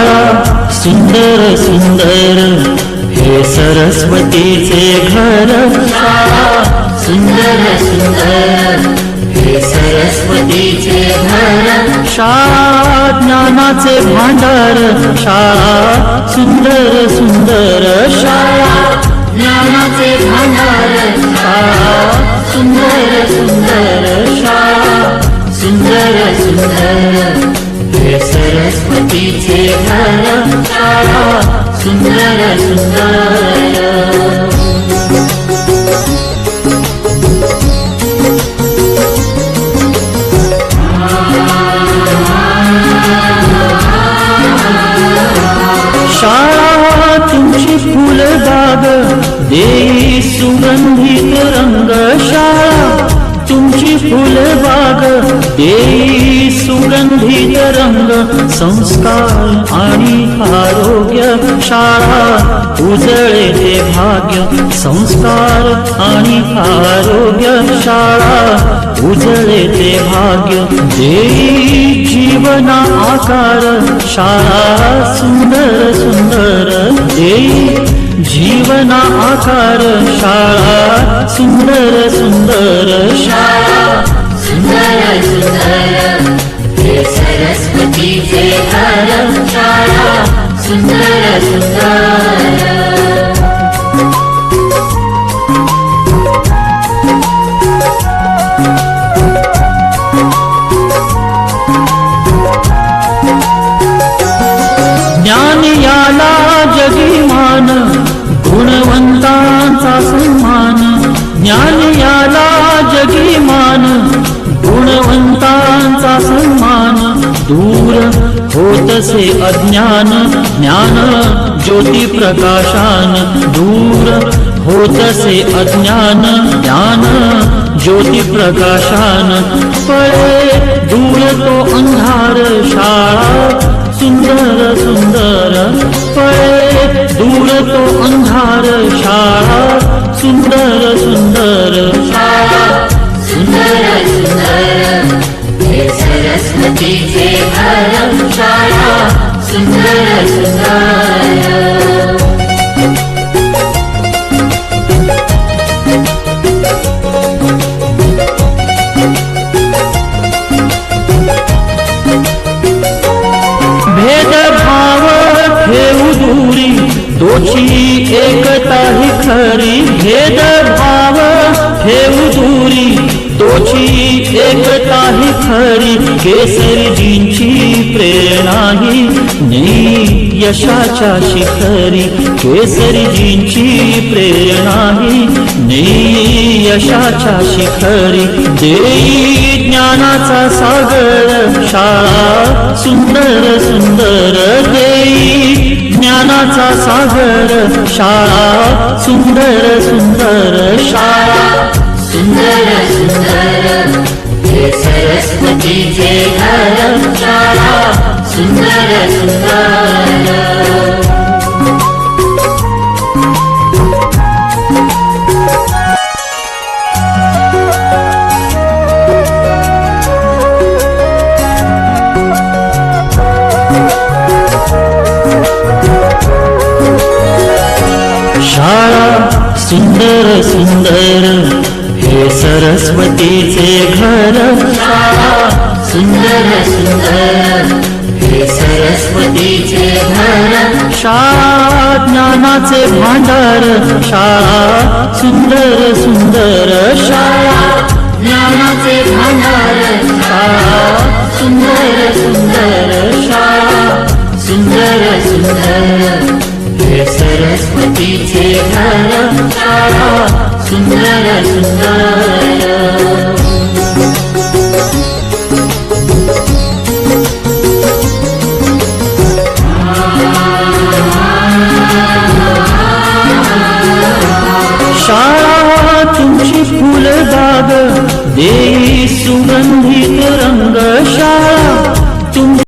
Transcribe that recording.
शाळा सुंदर सुंदर हे सरस्वतीचे घर, शाळा सुंदर सुंदर हे सरस्वतीचे घर, शाळा ज्ञानाचे भांडार, शाळा सुंदर सुंदर, शाळा ज्ञानाचे भांडार, शाळा सुंदर सुंदर, शाळा सुंदर सुंदर हे सरस्वतीचे घर, शाळा सुंदर सुंदर. शाळा तुमची फुलबाग देई सुगंधित रंग, शाळा तुमची फुलबाग देई सुगंधित रंग, संस्कार आणि आरोग्य शाळा उजळे ते भाग्य, संस्कार आणि आरोग्य शाळा उजळे ते भाग्य, देई जीवना आकार शाळा सुंदर सुंदर, देई जीवना आकार शाळा सुंदर सुंदर, शाळा सुंदर सुंदर हे सरस्वतीचे घर, शाळा सुंदर सुंदर. ज्ञान याला जगीमान गुणवंतांचा सन्मान, ज्ञान याला जगीमान गुणवंतांचा सन्मान, दूर होतसे अज्ञान ज्ञान ज्योती प्रकाशान, दूर होतसे अज्ञान ज्ञान ज्योती प्रकाशान, पळे दूर तो अंधार शाळा सुंदर सुंदर, पळे दूर तो अंधार शाळा सुंदर सुंदर, शाळा सुंदर सुंदर हे सरस्वतीचे घर, शाळा सुंदर सुंदर. भेदभाव ठेवू दूरी दोषी एकता ही खरी, भेदभाव ठेवू दूरी दोषी एकता ही खरी, केसरीजींची प्रेरणा ही नेई यशाच्या शिखरी, केसरीजींची प्रेरणा ही नेई यशाच्या शिखरी, देई ज्ञानाचा सागर शाळा सुंदर सुंदर, देई ज्ञानाचा सागर शाळा सुंदर सुंदर, शाळा सुंदर सुंदर हे सरस्वतीचे घर, शाळा सुंदर सुंदर. शाळा सुंदर सुंदर हे सरस्वतीचे घर, शाळा सुंदर सुंदर हे सरस्वतीचे घर, शाळा ज्ञानाचे भांडार, शाळा सुंदर सुंदर, शाळा ज्ञानाचे भांडार, शाळा सुंदर सुंदर, शाळा सुंदर सुंदर हे सरस्वतीचे घर, शाळा सुंदर सुंदर. शाळा तुमची फुलबाग देई सुगंधी